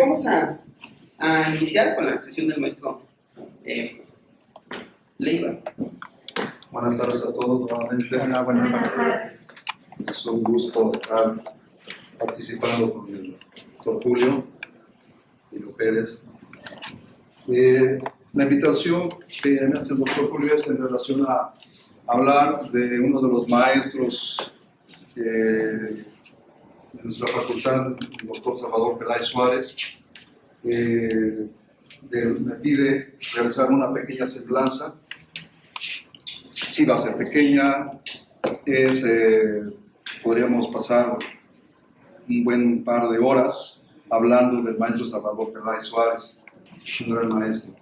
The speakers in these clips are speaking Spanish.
vamos a iniciar con la sesión del maestro Leiva. Buenas tardes a todos nuevamente. Hola, buenas tardes. Es un gusto estar participando con el doctor Julio Pérez. La invitación que me hace el doctor Julio es en relación a hablar de uno de los maestros de nuestra facultad, el doctor Salvador Peláez Suárez. Me pide realizar una pequeña semblanza. Sí va a ser pequeña, podríamos pasar un buen par de horas hablando del maestro Salvador Peláez Suárez, un gran maestro.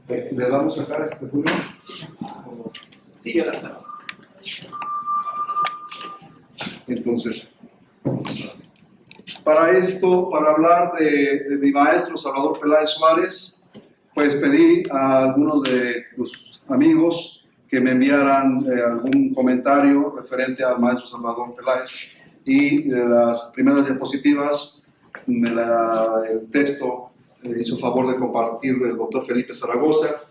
¿Le damos acá a este Julio? Sí, yo la damos. Entonces, para esto, para hablar de mi maestro Salvador Peláez Suárez, pues pedí a algunos de los amigos que me enviaran algún comentario referente al maestro Salvador Peláez, y de las primeras diapositivas, el texto hizo favor de compartir el doctor Felipe Zaragoza,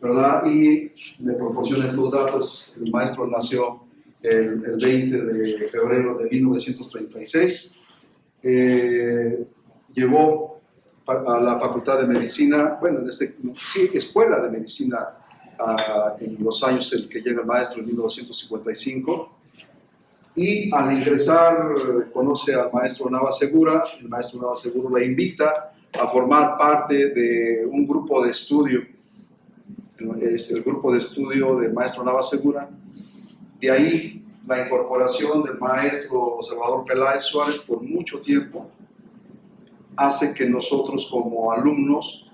¿verdad? Y me proporciona estos datos. El maestro nació el 20 de febrero de 1936, llegó a la Facultad de Medicina, bueno, Escuela de Medicina, en los años en que llega el maestro, en 1955, y al ingresar conoce al maestro Navasegura. El maestro Navasegura le invita a formar parte de un grupo de estudio, es el grupo de estudio del maestro Navasegura. De ahí la incorporación del maestro Salvador Peláez Suárez por mucho tiempo hace que nosotros como alumnos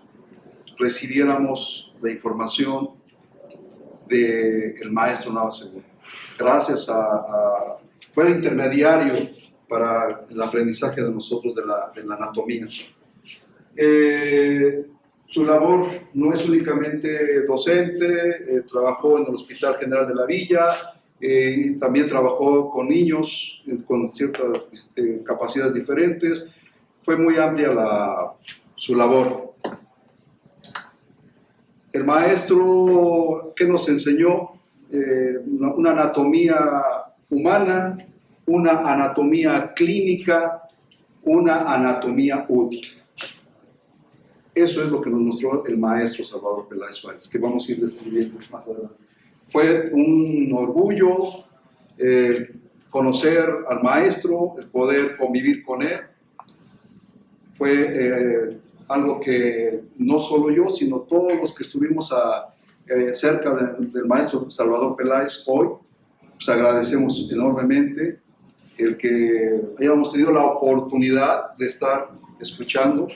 recibiéramos la información del maestro Navasegura. Gracias fue el intermediario para el aprendizaje de nosotros de la anatomía. Su labor no es únicamente docente, trabajó en el Hospital General de la Villa, también trabajó con niños con ciertas capacidades diferentes. Fue muy amplia su labor. El maestro que nos enseñó una anatomía humana, una anatomía clínica, una anatomía útil. Eso es lo que nos mostró el maestro Salvador Peláez Suárez, que vamos a ir describiendo más adelante. Fue un orgullo conocer al maestro, el poder convivir con él. Fue algo que no solo yo, sino todos los que estuvimos cerca del maestro Salvador Peláez hoy, pues agradecemos enormemente el que hayamos tenido la oportunidad de estar escuchando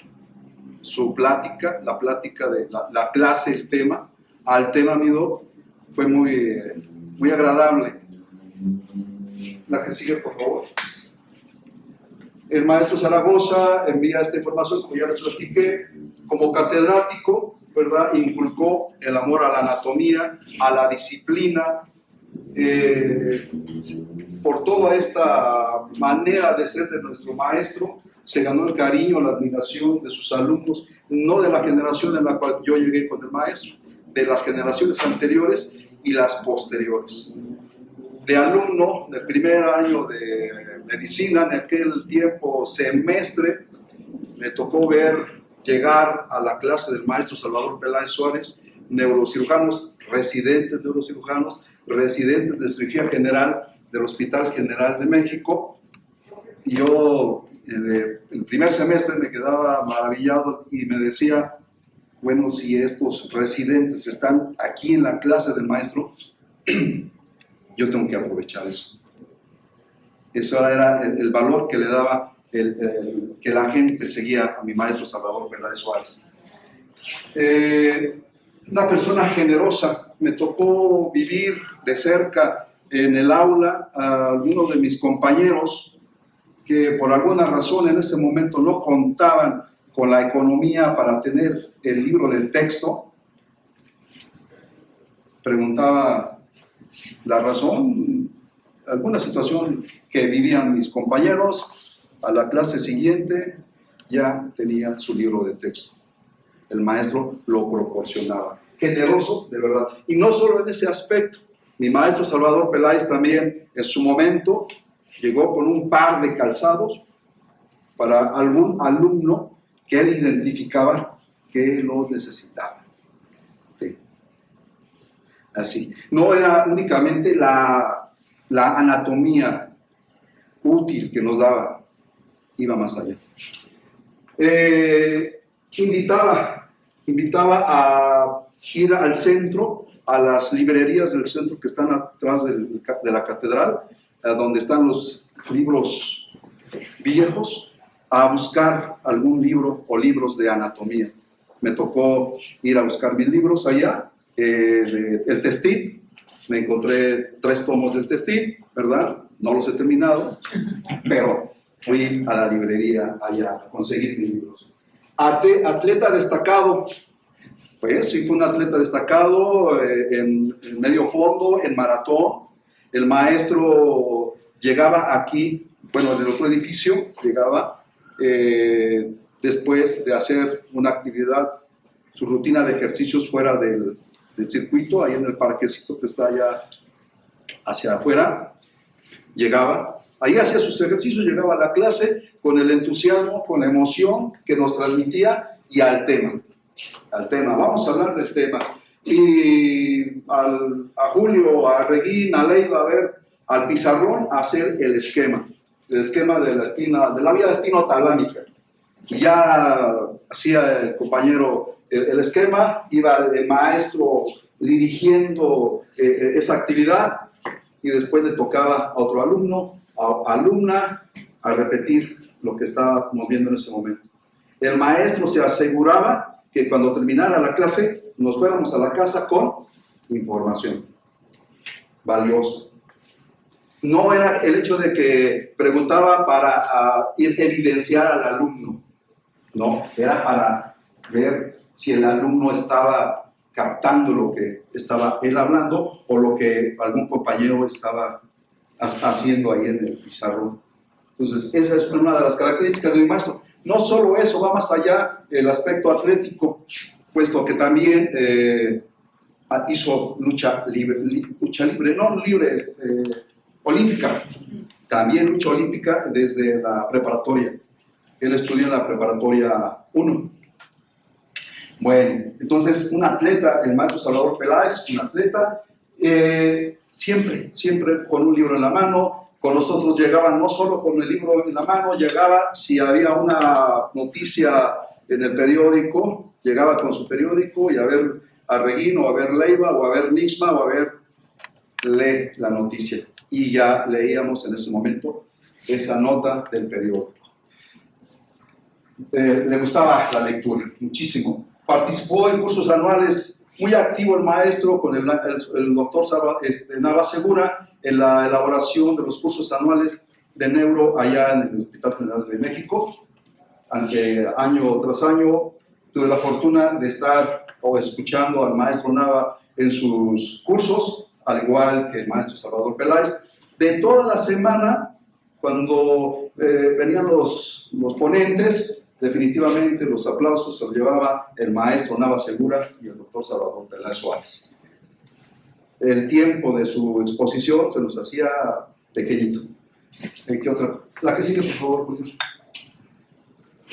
su plática, la plática de la clase, el tema, al tema Midó. Fue muy agradable. La que sigue, por favor. El maestro Zaragoza envía esta información, como ya les platiqué, como catedrático, ¿verdad? Inculcó el amor a la anatomía, a la disciplina, por toda esta manera de ser de nuestro maestro, se ganó el cariño, la admiración de sus alumnos, no de la generación en la cual yo llegué con el maestro, de las generaciones anteriores y las posteriores. De alumno del primer año de medicina, en aquel tiempo semestre, me tocó ver llegar a la clase del maestro Salvador Peláez Suárez neurocirujanos, residentes de cirugía general del Hospital General de México. Y yo el primer semestre me quedaba maravillado y me decía, bueno, si estos residentes están aquí en la clase del maestro, yo tengo que aprovechar eso. Eso era el valor que le daba, que la gente seguía a mi maestro Salvador Peláez Suárez. Una persona generosa. Me tocó vivir de cerca en el aula a algunos de mis compañeros que por alguna razón en ese momento no contaban con la economía para tener el libro del texto. Preguntaba la razón, alguna situación que vivían mis compañeros. A la clase siguiente ya tenía su libro de texto. El maestro lo proporcionaba. Generoso, de verdad. Y no solo en ese aspecto. Mi maestro Salvador Peláez también, en su momento, llegó con un par de calzados para algún alumno que él identificaba que lo necesitaba. Sí. Así. No era únicamente la anatomía útil que nos daba, iba más allá. Invitaba a ir al centro, a las librerías del centro que están atrás de la catedral, donde están los libros viejos, a buscar algún libro o libros de anatomía. Me tocó ir a buscar mis libros allá, el Testit, me encontré 3 tomos del Testit, ¿verdad? No los he terminado, pero fui a la librería allá a conseguir mis libros. Atleta destacado, pues sí fue un atleta destacado en medio fondo, en maratón. El maestro llegaba aquí, bueno, en el otro edificio, llegaba después de hacer una actividad, su rutina de ejercicios fuera del circuito, ahí en el parquecito que está allá hacia afuera, llegaba, ahí hacía sus ejercicios, llegaba a la clase con el entusiasmo, con la emoción que nos transmitía y al tema. Vamos a hablar del tema. Y a Julio, a Regín, a Leiva, a ver, al pizarrón, a hacer el esquema de la vía espinotalámica. Y ya hacía el compañero el esquema, iba el maestro dirigiendo esa actividad y después le tocaba a otro alumno, a alumna, a repetir lo que estábamos viendo en ese momento. El maestro se aseguraba que cuando terminara la clase nos fuéramos a la casa con información valiosa. No era el hecho de que preguntaba para evidenciar al alumno, no, era para ver si el alumno estaba captando lo que estaba él hablando o lo que algún compañero estaba haciendo ahí en el pizarrón. Entonces, esa es una de las características de mi maestro. No solo eso, va más allá el aspecto atlético, puesto que también hizo lucha libre, olímpica. También lucha olímpica desde la preparatoria. Él estudió en la preparatoria 1. Bueno, entonces un atleta, el maestro Salvador Peláez, un atleta, siempre con un libro en la mano. Con nosotros llegaban no solo con el libro en la mano, llegaba si había una noticia en el periódico, llegaba con su periódico y a ver a Regín o a ver Leiva o a ver Nixma o a ver, lee la noticia. Y ya leíamos en ese momento esa nota del periódico. Le gustaba la lectura, muchísimo. Participó en cursos anuales, muy activo el maestro con el doctor Nava Segura en la elaboración de los cursos anuales de neuro allá en el Hospital General de México. Año tras año tuve la fortuna de estar escuchando al maestro Nava en sus cursos, al igual que el maestro Salvador Peláez. De toda la semana, cuando venían los ponentes, definitivamente los aplausos se los llevaba el maestro Nava Segura y el doctor Salvador Peláez Suárez. El tiempo de su exposición se nos hacía pequeñito. ¿Qué otra? La que sigue, por favor, Julio.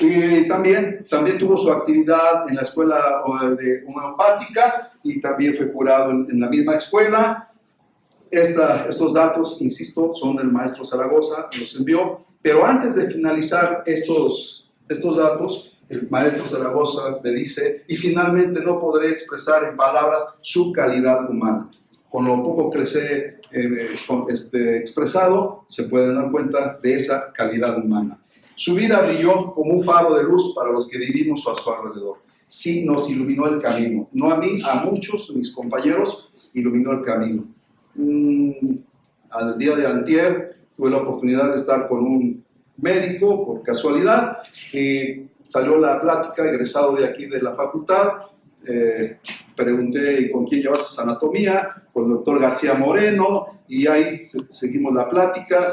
Y también tuvo su actividad en la escuela de homeopática y también fue curado en la misma escuela. Estos datos, insisto, son del maestro Zaragoza, los envió. Pero antes de finalizar estos datos, el maestro Zaragoza me dice, y finalmente no podré expresar en palabras su calidad humana. Con lo poco que se expresado, se pueden dar cuenta de esa calidad humana. Su vida brilló como un faro de luz para los que vivimos a su alrededor. Sí, nos iluminó el camino. No a mí, a muchos, mis compañeros, iluminó el camino. Al día de antier, tuve la oportunidad de estar con un médico, por casualidad, y salió la plática, egresado de aquí de la facultad. Pregunté con quién llevas anatomía, con el doctor García Moreno, y ahí seguimos la plática.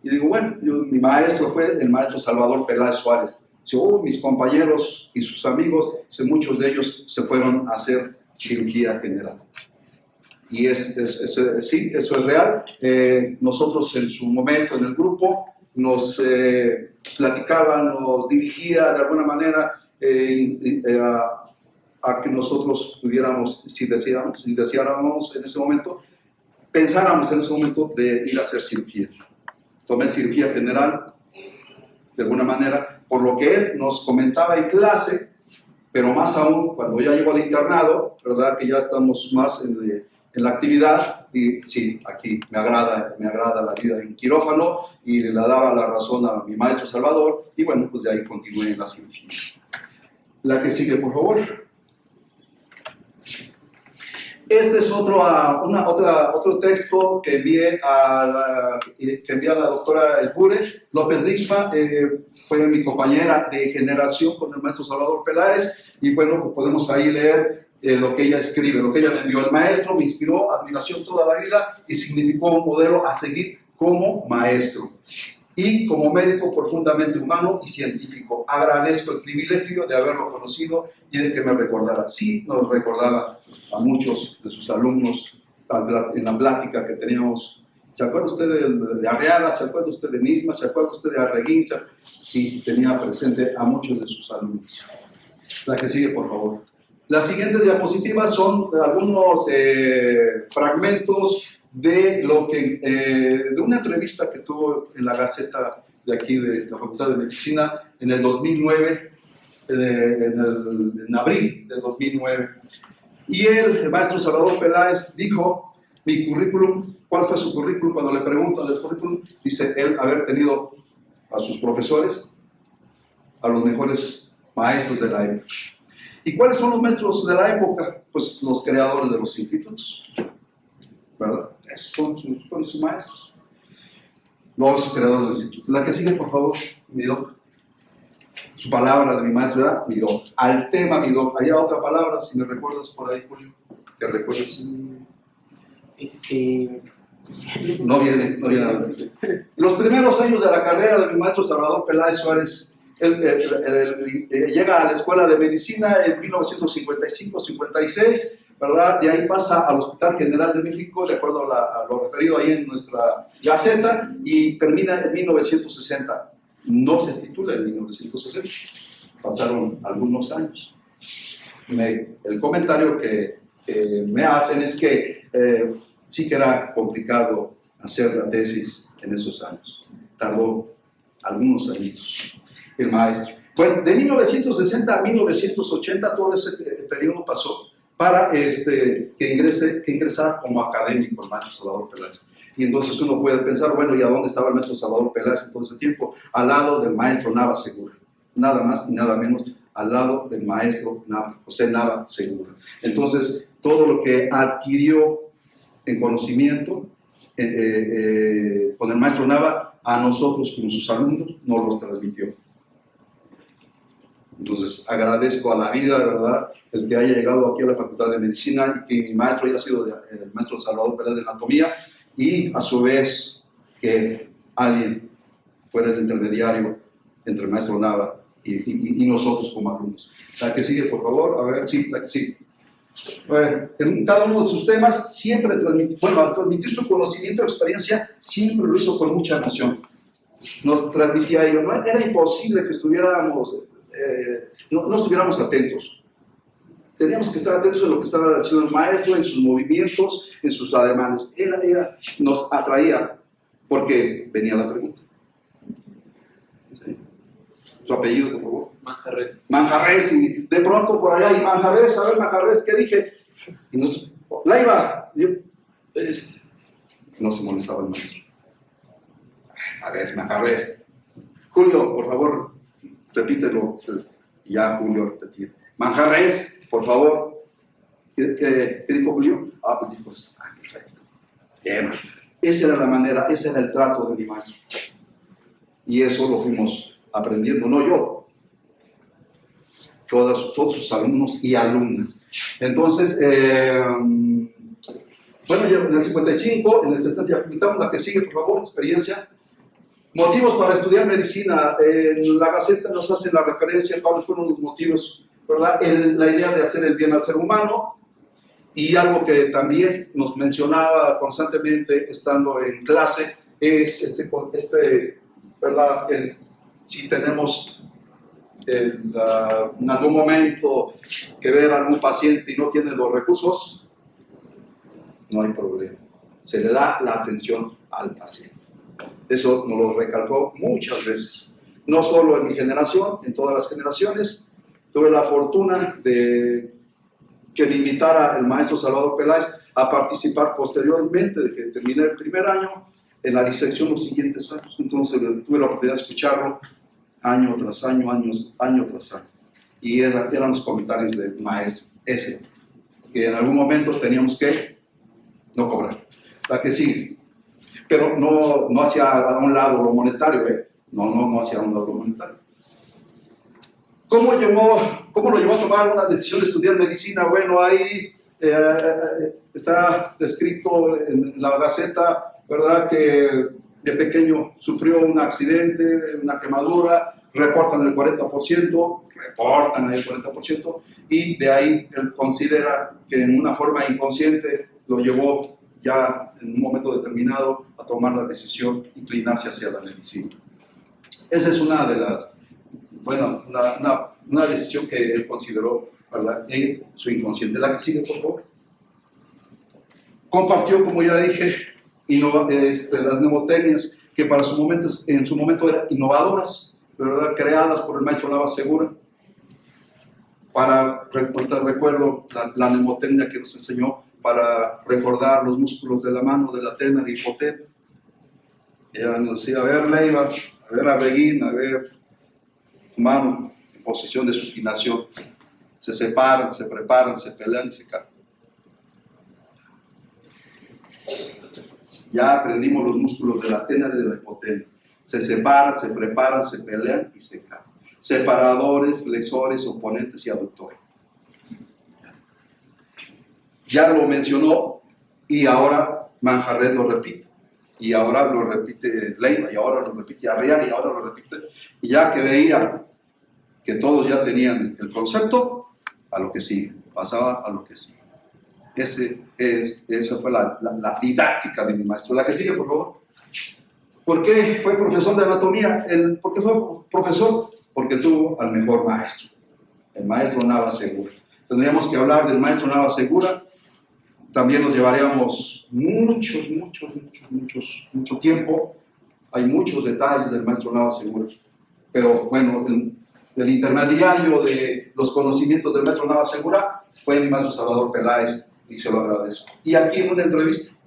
Y digo, bueno, mi maestro fue el maestro Salvador Peláez Suárez. mis compañeros y sus amigos, muchos de ellos se fueron a hacer cirugía general. Y sí, eso es real. Nosotros en su momento en el grupo nos platicaba, nos dirigía de alguna manera a que nosotros pudiéramos, si deseáramos en ese momento, pensáramos en ese momento de ir a hacer cirugía. Tomé cirugía general, de alguna manera, por lo que él nos comentaba en clase, pero más aún cuando ya llegó al internado, ¿verdad? Que ya estamos más en la actividad, y sí, aquí me agrada la vida en quirófano, y le daba la razón a mi maestro Salvador, y bueno, pues de ahí continué en la cirugía. La que sigue, por favor. Este es otro texto que envié a la doctora Elhure López Lixma, fue mi compañera de generación con el maestro Salvador Peláez, y bueno, pues podemos ahí leer lo que ella escribe, lo que ella me envió. El maestro me inspiró admiración toda la vida y significó un modelo a seguir como maestro. Y como médico profundamente humano y científico, agradezco el privilegio de haberlo conocido y de que me recordara. Sí, nos recordaba a muchos de sus alumnos en la plática que teníamos. ¿Se acuerda usted de Arriaga? ¿Se acuerda usted de Nisma? ¿Se acuerda usted de Arreguinza? Sí, tenía presente a muchos de sus alumnos. La que sigue, por favor. Las siguientes diapositivas son algunos fragmentos de de una entrevista que tuvo en la Gaceta de aquí de la Facultad de Medicina en el 2009, en abril del 2009. Y el maestro Salvador Peláez dijo, mi currículum, ¿cuál fue su currículum? Cuando le preguntan del currículum, dice él haber tenido a sus profesores, a los mejores maestros de la época. ¿Y cuáles son los maestros de la época? Pues los creadores de los institutos, ¿verdad? Esos son sus maestros, los creadores del instituto. La que sigue, por favor, mi doc. Su palabra de mi maestro era mi doc. Al tema, mi doc. Hay otra palabra, si me recuerdas por ahí, Julio. ¿Te recuerdas? No viene a la mente. Los primeros años de la carrera de mi maestro Salvador Peláez Suárez, él llega a la Escuela de Medicina en 1955-56, ¿verdad? De ahí pasa al Hospital General de México, de acuerdo a lo referido ahí en nuestra Gaceta, y termina en 1960. No se titula en 1960, pasaron algunos años. El comentario que me hacen es que sí que era complicado hacer la tesis en esos años. Tardó algunos añitos el maestro. Bueno, de 1960 a 1980 todo ese periodo pasó para que ingresara como académico el maestro Salvador Peláez. Y entonces uno puede pensar, bueno, ¿y a dónde estaba el maestro Salvador Peláez en todo ese tiempo? Al lado del maestro Nava Segura, nada más y nada menos, al lado del maestro José Nava Segura. Entonces, todo lo que adquirió en conocimiento con el maestro Nava, a nosotros como sus alumnos nos los transmitió. Entonces, agradezco a la vida, ¿verdad?, el que haya llegado aquí a la Facultad de Medicina y que mi maestro haya sido el maestro Salvador Peláez de Anatomía, y a su vez que alguien fuera el intermediario entre el maestro Nava y nosotros como alumnos. La que sigue, por favor. A ver, sí, la que sigue. En cada uno de sus temas siempre al transmitir su conocimiento y experiencia, siempre lo hizo con mucha emoción. Nos transmitía ello. No era imposible que estuviéramos, no estuviéramos atentos. Teníamos que estar atentos a lo que estaba diciendo el maestro, en sus movimientos, en sus ademanes. Nos atraía, porque venía la pregunta. ¿Sí? Su apellido, por favor. Manjarres. Manjarres, y de pronto por allá, y Manjarres, a ver, Manjarres, ¿qué dije? Y Laiva. No se molestaba el maestro. A ver, Manjarres. Julio, por favor, repítelo. Ya, Julio, repetí. Manjarres, por favor. ¿Qué dijo Julio? Pues dijo esto. Perfecto. Bien. Esa era la manera, ese era el trato de mi maestro. Y eso lo fuimos aprendiendo, no yo, todos sus alumnos y alumnas. Entonces, bueno, ya en el 55, en el 60, ya comentamos la que sigue, por favor, experiencia. Motivos para estudiar medicina. En la Gaceta nos hacen la referencia a cuáles fueron los motivos, ¿verdad? La idea de hacer el bien al ser humano, y algo que también nos mencionaba constantemente estando en clase es ¿verdad? Si tenemos en algún momento que ver a algún paciente y no tiene los recursos, no hay problema. Se le da la atención al paciente. Eso nos lo recalcó muchas veces. No solo en mi generación, en todas las generaciones. Tuve la fortuna de que me invitara el maestro Salvador Peláez a participar posteriormente de que terminé el primer año en la disección los siguientes años. Entonces tuve la oportunidad de escucharlo año tras año, año tras año. Y eran los comentarios del maestro ese, que en algún momento teníamos que no cobrar. La que sigue. Pero no hacia a un lado lo monetario, no hacia un lado lo monetario. ¿Cómo lo llevó a tomar una decisión de estudiar medicina? Bueno, ahí está descrito en la Gaceta, ¿verdad? Que de pequeño sufrió un accidente, una quemadura, reportan el 40%, y de ahí él considera que en una forma inconsciente lo llevó ya en un momento determinado a tomar la decisión de inclinarse hacia la medicina. Esa es una de las, bueno, una decisión que él consideró, ¿verdad?, en su inconsciente. La que sigue, por favor. Compartió, como ya dije, las mnemotecnias que en su momento eran innovadoras, ¿verdad?, creadas por el maestro Nava Segura. Recuerdo la mnemotecnia que nos enseñó para recordar los músculos de la mano, de la tena, de hipotena. Ella nos decía: a ver, Leiva, a ver, Arreguín, a ver, tu mano en posición de supinación. Se separan, se preparan, se pelean y se caen. Ya aprendimos los músculos de la tena y de la hipotena. Se separan, se preparan, se pelean y se caen. Separadores, flexores, oponentes y aductores. Ya lo mencionó, y ahora Manjarret lo repite, y ahora lo repite Leiva, y ahora lo repite Arriaga, y ahora lo repite, y ya que veía que todos ya tenían el concepto, a lo que sigue, pasaba a lo que sigue. Esa fue la didáctica de mi maestro. La que sigue, por favor. ¿Por qué fue profesor de anatomía? ¿Por qué fue profesor? Porque tuvo al mejor maestro, el maestro Nava Segura. Tendríamos que hablar del maestro Nava Segura. También nos llevaríamos mucho tiempo. Hay muchos detalles del maestro Nava Segura. Pero bueno, el intermediario de los conocimientos del maestro Nava Segura fue el maestro Salvador Peláez, y se lo agradezco. Y aquí en una entrevista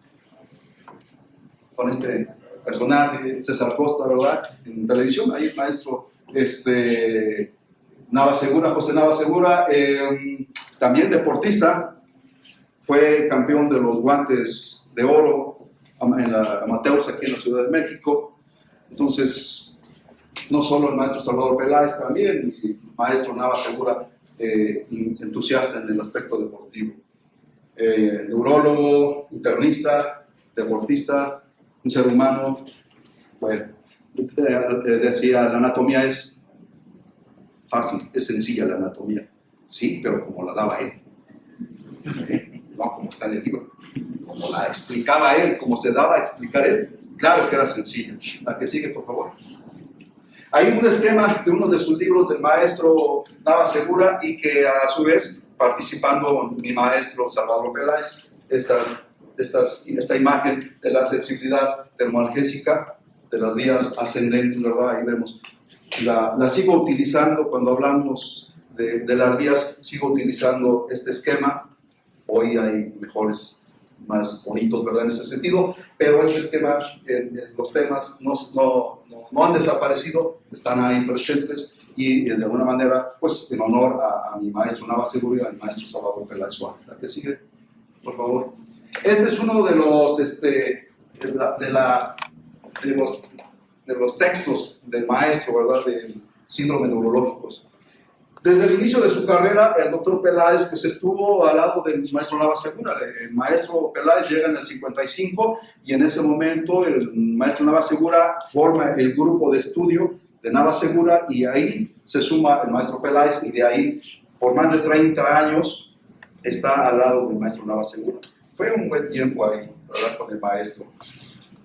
con este personaje, César Costa, ¿verdad?, en televisión, ahí el maestro Nava Segura, José Nava Segura, también deportista, fue campeón de los guantes de oro en la amateurs aquí en la Ciudad de México. Entonces, no solo el maestro Salvador Peláez, también el maestro Nava Segura, entusiasta en el aspecto deportivo. Neurólogo, internista, deportista, un ser humano. Bueno, decía, la anatomía es fácil, es sencilla la anatomía, sí, pero como la daba él. No como está en el libro, como la explicaba él, como se daba a explicar él, claro que era sencilla. La que sigue, por favor. Hay un esquema de uno de sus libros del maestro Nava Segura, y que a su vez, participando mi maestro Salvador Peláez, esta imagen de la sensibilidad termoalgésica de las vías ascendentes, ¿verdad? Ahí vemos. La sigo utilizando cuando hablamos de las vías, sigo utilizando este esquema. Hoy hay mejores, más bonitos, ¿verdad?, en ese sentido, pero este esquema, los temas no han desaparecido, están ahí presentes, y de alguna manera, pues en honor a mi maestro Nava Segura y al maestro Salvador Peláez Suárez. ¿La que sigue, por favor? Este es uno de los textos del maestro, ¿verdad?, del síndrome neurológicos. Desde el inicio de su carrera, el doctor Peláez pues, estuvo al lado del maestro Navasegura. El maestro Peláez llega en el 55 y en ese momento el maestro Navasegura forma el grupo de estudio de Navasegura y ahí se suma el maestro Peláez y de ahí por más de 30 años está al lado del maestro Navasegura. Fue un buen tiempo ahí, ¿verdad? Con el maestro.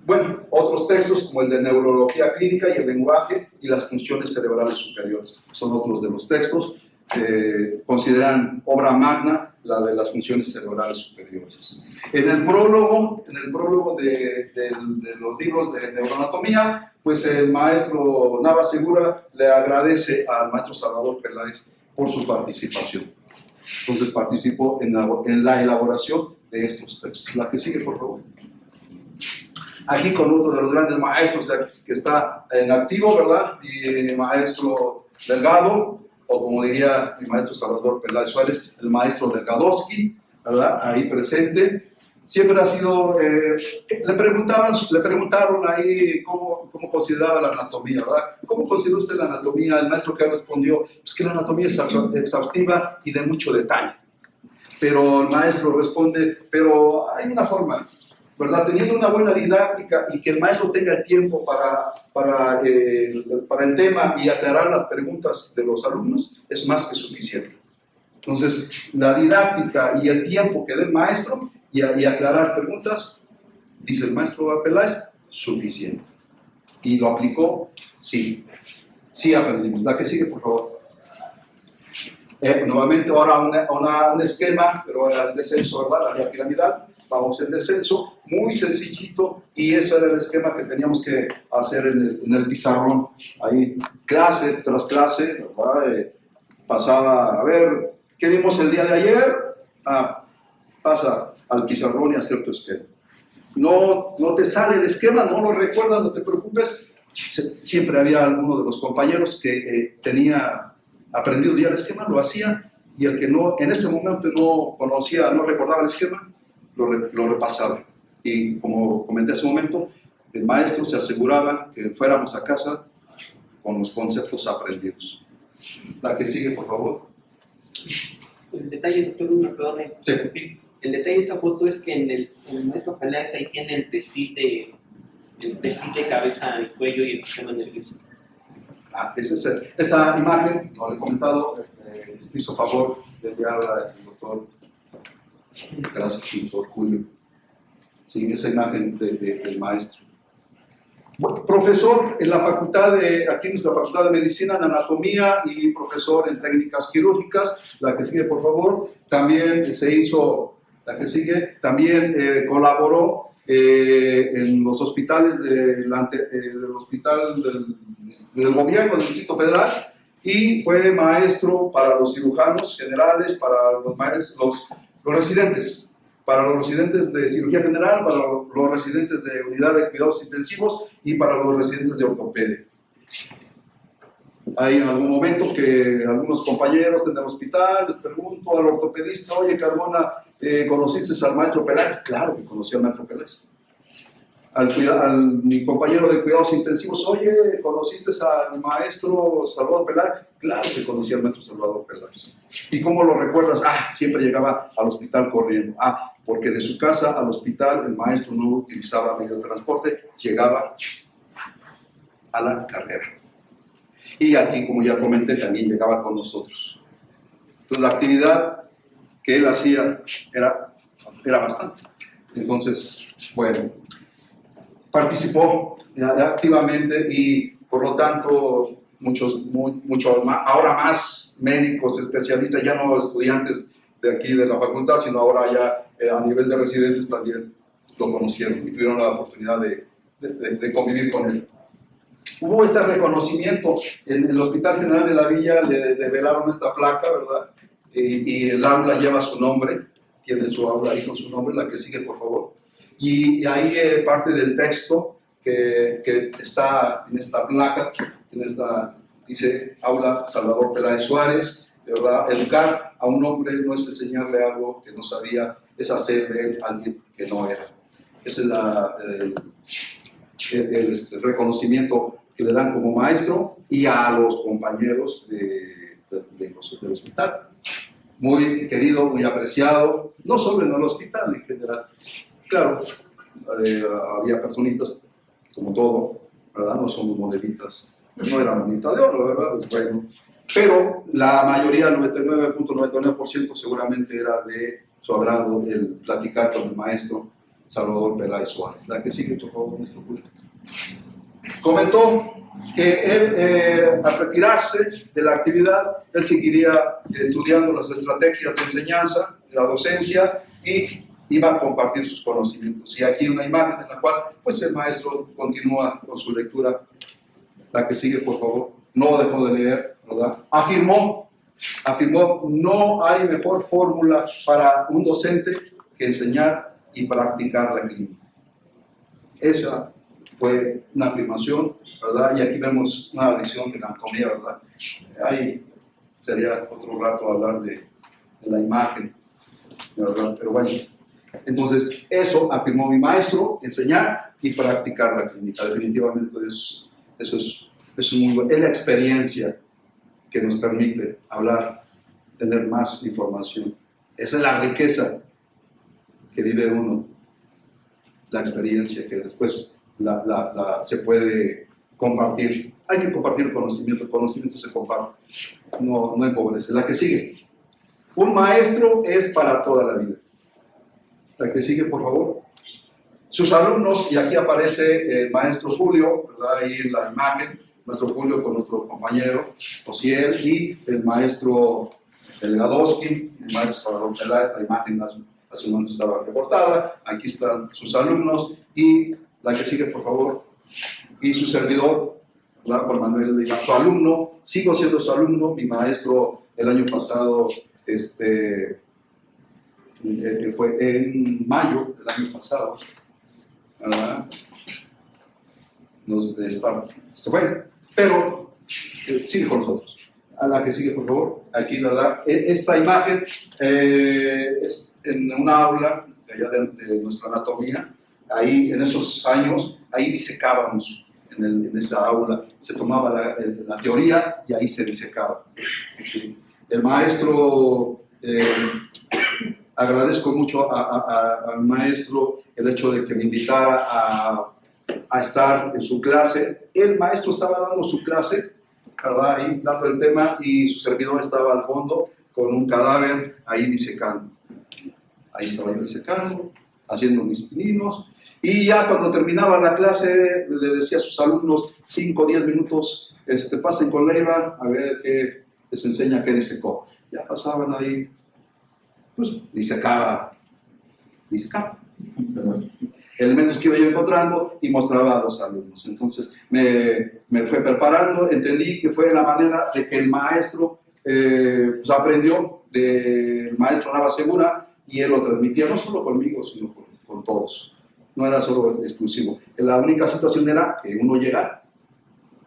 Bueno, otros textos como el de Neurología Clínica y el lenguaje y las funciones cerebrales superiores son otros de los textos que consideran obra magna la de las funciones cerebrales superiores. En el prólogo de los libros de neuroanatomía, pues el maestro Navasegura le agradece al maestro Salvador Peláez por su participación. Entonces participó en la elaboración de estos textos. La que sigue, por favor. Aquí con otro de los grandes maestros que está en activo, ¿verdad? Y el maestro Delgado, o como diría el maestro Salvador Peláez Suárez, el maestro Delgadowski, ¿verdad? Ahí presente. Siempre ha sido, le preguntaron ahí cómo consideraba la anatomía, ¿verdad? ¿Cómo considera usted la anatomía? El maestro que respondió, pues que la anatomía es exhaustiva y de mucho detalle. Pero el maestro responde, pero hay una forma, ¿verdad? Teniendo una buena didáctica y que el maestro tenga el tiempo para el tema y aclarar las preguntas de los alumnos, es más que suficiente. Entonces, la didáctica y el tiempo que dé el maestro y aclarar preguntas, dice el maestro Peláez, suficiente. ¿Y lo aplicó? Sí. Sí aprendimos. La que sigue, por favor. Nuevamente, ahora un esquema, pero el descenso, ¿verdad? La vía piramidal. Vamos en descenso, muy sencillito, y ese era el esquema que teníamos que hacer en el pizarrón. Ahí, clase tras clase, ¿verdad? Pasaba, a ver, ¿qué vimos el día de ayer? Pasa al pizarrón y hacer tu esquema. No te sale el esquema, no lo recuerdas, no te preocupes. Siempre había alguno de los compañeros que tenía aprendido ya el esquema, lo hacía, y el que no, en ese momento no conocía, no recordaba el esquema, lo repasaba. Y como comenté hace un momento, el maestro se aseguraba que fuéramos a casa con los conceptos aprendidos. La que sigue, por favor. El detalle, doctor, una perdón. Sí. El detalle de esa foto es que en el maestro Peláez ahí tiene el testín de cabeza, el cuello y el sistema nervioso. Esa imagen, como le he comentado, hizo favor de enviarla al doctor. Gracias, doctor Julio. Sí, esa imagen del maestro. Bueno, profesor en la aquí en nuestra facultad de medicina, en anatomía y profesor en técnicas quirúrgicas. La que sigue, por favor. También colaboró en los hospitales del hospital del gobierno del Distrito Federal y fue maestro para los cirujanos generales, para los residentes, para los residentes de cirugía general, para los residentes de unidad de cuidados intensivos y para los residentes de ortopedia. Hay en algún momento que algunos compañeros en el hospital les pregunto al ortopedista, oye Carmona, ¿conociste al maestro Peláez? Claro que conocí al maestro Peláez. Mi compañero de cuidados intensivos, oye, ¿conociste al maestro Salvador Peláez? Claro que conocí al maestro Salvador Peláez. ¿Y cómo lo recuerdas? Siempre llegaba al hospital corriendo. Porque de su casa al hospital el maestro no utilizaba medio de transporte, llegaba a la carrera. Y aquí, como ya comenté, también llegaba con nosotros. Entonces la actividad que él hacía era bastante. Entonces, bueno, participó activamente y por lo tanto ahora más médicos, especialistas, ya no estudiantes de aquí de la facultad, sino ahora ya a nivel de residentes también lo conocieron y tuvieron la oportunidad de convivir con él. Hubo este reconocimiento en el Hospital General de la Villa, le develaron esta placa, ¿verdad? Y el aula lleva su nombre, tiene su aula ahí con su nombre, la que sigue, por favor. Y ahí parte del texto que está en esta placa, dice Aula Salvador Peláez Suárez, ¿verdad? Educar a un hombre no es enseñarle algo que no sabía, es hacer de él alguien que no era. Ese es el reconocimiento que le dan como maestro y a los compañeros de del hospital. Muy querido, muy apreciado, no solo en el hospital en general. Claro, había personitas, como todo, ¿verdad? No somos moneditas, no era monedita de oro, ¿verdad? Pues bueno. Pero la mayoría, el 99.99% seguramente era de su agrado el platicar con el maestro Salvador Peláez Suárez. La que sigue, por favor, nuestro público. Comentó que él, al retirarse de la actividad, él seguiría estudiando las estrategias de enseñanza, la docencia, y iba a compartir sus conocimientos. Y aquí una imagen en la cual, pues, el maestro continúa con su lectura. La que sigue, por favor. No dejó de leer, ¿verdad? Afirmó, no hay mejor fórmula para un docente que enseñar y practicar la clínica. Esa fue una afirmación, ¿verdad? Y aquí vemos una lección de anatomía, ¿verdad? Ahí sería otro rato hablar de la imagen, ¿verdad? Pero bueno, entonces eso afirmó mi maestro, enseñar y practicar la clínica. Definitivamente eso es muy bueno. Es la experiencia que nos permite hablar, tener más información. Esa es la riqueza que vive uno, la experiencia que después se puede compartir. Hay que compartir el conocimiento se comparte, no empobrece. La que sigue. Un maestro es para toda la vida. La que sigue, por favor. Sus alumnos, y aquí aparece el maestro Julio, ¿verdad? Ahí en la imagen, nuestro Julio con otro compañero, Osiel, y el maestro Delgadowski, el maestro Salvador Peláez. Esta imagen hace un momento estaba reportada. Aquí están sus alumnos, y la que sigue, por favor, y su servidor, ¿verdad? Juan Manuel, su alumno. Sigo siendo su alumno. Mi maestro el año pasado, fue en mayo del año pasado, ¿verdad? Se fue, pero sigue con nosotros. A la que sigue, por favor. Aquí, ¿verdad? Esta imagen es en una aula de allá de nuestra anatomía. Ahí, en esos años, ahí disecábamos en esa aula. Se tomaba la teoría y ahí se disecaba. ¿Sí? El maestro, agradezco mucho al maestro el hecho de que me invitara a estar en su clase. El maestro estaba dando su clase, ¿verdad? Ahí dando el tema, y su servidor estaba al fondo con un cadáver ahí disecando. Ahí estaba yo disecando, haciendo mis pininos, y ya cuando terminaba la clase le decía a sus alumnos, 5 o 10 minutos, pasen con Leiva a ver qué les enseña, qué disecó. Ya pasaban ahí, pues disecaba, ¿verdad? Elementos que iba yo encontrando y mostraba a los alumnos. Entonces me fue preparando, entendí que fue la manera de que el maestro pues aprendió del maestro Navasegura, y él lo transmitía no solo conmigo, sino con todos. No era solo exclusivo. La única situación era que uno llegara,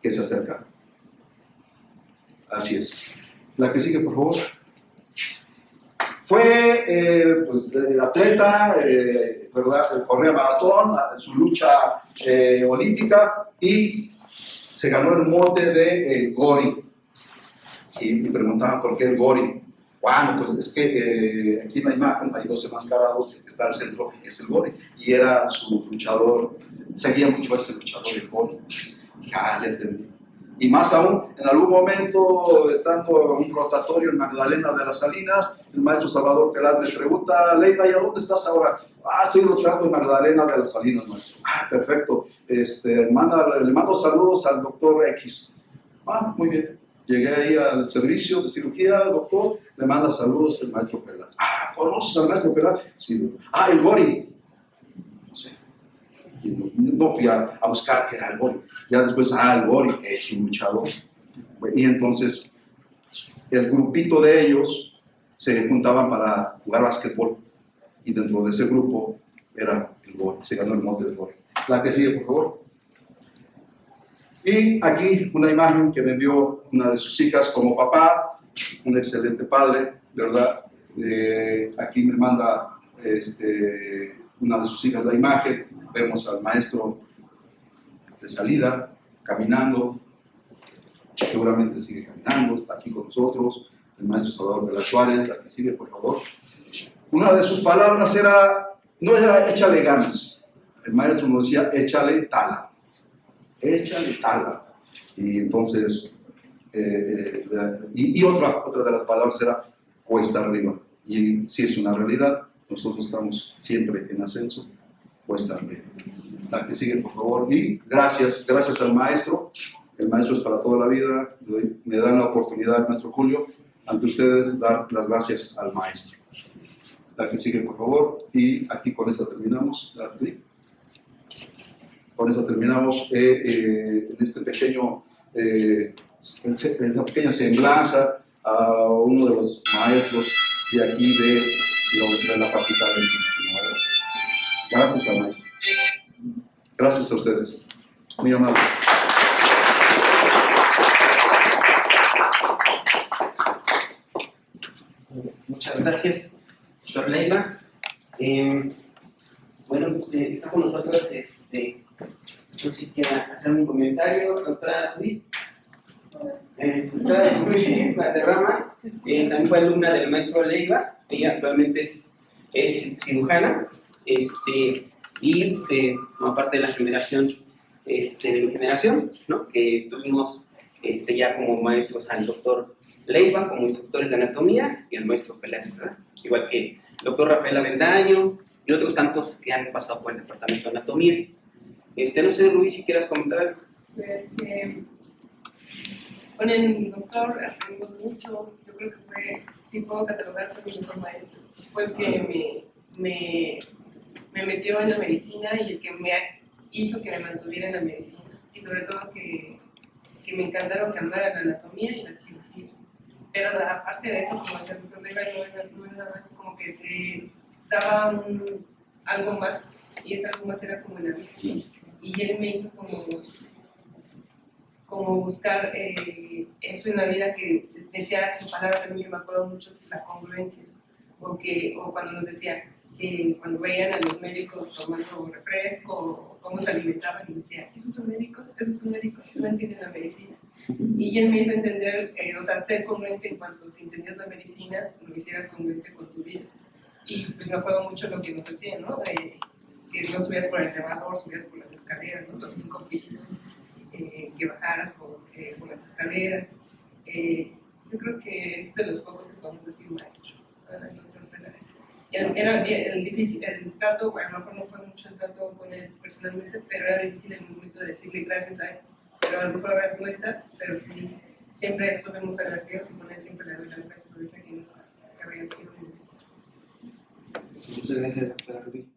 que se acercara. Así es. La que sigue, por favor. Fue pues, atleta, ¿verdad? Corría maratón, su lucha olímpica, y se ganó el mote de Gori. Y me preguntaban por qué el Gori. Bueno, pues es que aquí en la imagen hay 12 enmascarados, el que está al centro es el Gori, y era su luchador, seguía mucho a ese luchador, el Gori. Ya entendí. Y más aún, en algún momento, estando en un rotatorio en Magdalena de las Salinas, el maestro Salvador Peláez me pregunta, Leiva, ¿y a dónde estás ahora? Estoy rotando en Magdalena de las Salinas, maestro. Perfecto. Le mando saludos al doctor X. Muy bien. Llegué ahí al servicio de cirugía, doctor, le manda saludos el maestro Peláez. ¿Conoces al maestro Peláez? Sí. El Gori. No sé. No fui a buscar qué era el Gori. Ya después, el Gori es un luchador. Y entonces, el grupito de ellos se juntaban para jugar básquetbol. Y dentro de ese grupo era el Gori. Se ganó el mote del Gori. La que sigue, por favor. Y aquí una imagen que me envió una de sus hijas como papá, un excelente padre, ¿verdad? Aquí me manda una de sus hijas la imagen. Vemos al maestro de salida, caminando, seguramente sigue caminando, está aquí con nosotros, el maestro Salvador de las Suárez, la que sigue, por favor. Una de sus palabras no era échale ganas, el maestro nos decía échale tala, y entonces, otra de las palabras era cuesta arriba, y si es una realidad, nosotros estamos siempre en ascenso, cuesta arriba. La que sigue, por favor, y gracias al maestro. El maestro es para toda la vida. Me dan la oportunidad, maestro Julio, ante ustedes, dar las gracias al maestro. La que sigue, por favor. Y aquí con esta terminamos. Con esta terminamos en este pequeño, en esta pequeña semblanza a uno de los maestros de aquí de la facultad de medicina. Gracias al maestro. Gracias a ustedes. Muy amables. Muchas gracias, doctor Leiva. Bueno, está con nosotros, no sé si quiera hacer un comentario, doctora Luis. Doctora Luis Valderrama, también fue alumna del maestro Leiva, ella actualmente es cirujana, y como parte de la generación, de mi generación, ¿no? Que tuvimos ya como maestros al doctor Leiva, como instructores de anatomía, y al maestro Peláez, ¿verdad? Igual que el doctor Rafael Avendaño y otros tantos que han pasado por el departamento de anatomía. No sé, Luis, si quieras comentar algo. Pues con el doctor aprendimos mucho. Yo creo que fue, si puedo catalogar, fue mi mejor maestro. Fue el que me metió en la medicina y el que me hizo que me mantuviera en la medicina. Y sobre todo que me encantaron que amara la anatomía y la cirugía. Pero aparte de eso, como decía el doctor Leiva, no es nada más como que te daba algo más, y ese algo más era como la vida. Y él me hizo como buscar eso en la vida, que decía su palabra también, que me acuerdo mucho, la congruencia. O cuando nos decía que cuando veían a los médicos tomando refresco o cómo se alimentaban, y decía, esos son médicos, no entienden la medicina. Y él me hizo entender, ser congruente en cuanto si entendías la medicina, lo hicieras congruente con tu vida. Y pues me acuerdo mucho lo que nos hacían, ¿no? Que no subías por el elevador, subías por las escaleras, ¿no? Los 5 pisos, que bajaras por las escaleras. Yo creo que es de los pocos que podemos decir maestro, el doctor Peláez. Era difícil, el trato, bueno, a lo mejor no fue mucho el trato con él personalmente, pero era difícil en el momento de decirle gracias a él. Pero a lo mejor ahora no está, pero sí, siempre estuvimos agradecidos, y con él siempre le doy las gracias ahorita que no está, que había sido mi maestro. Muchas gracias, doctora Luis.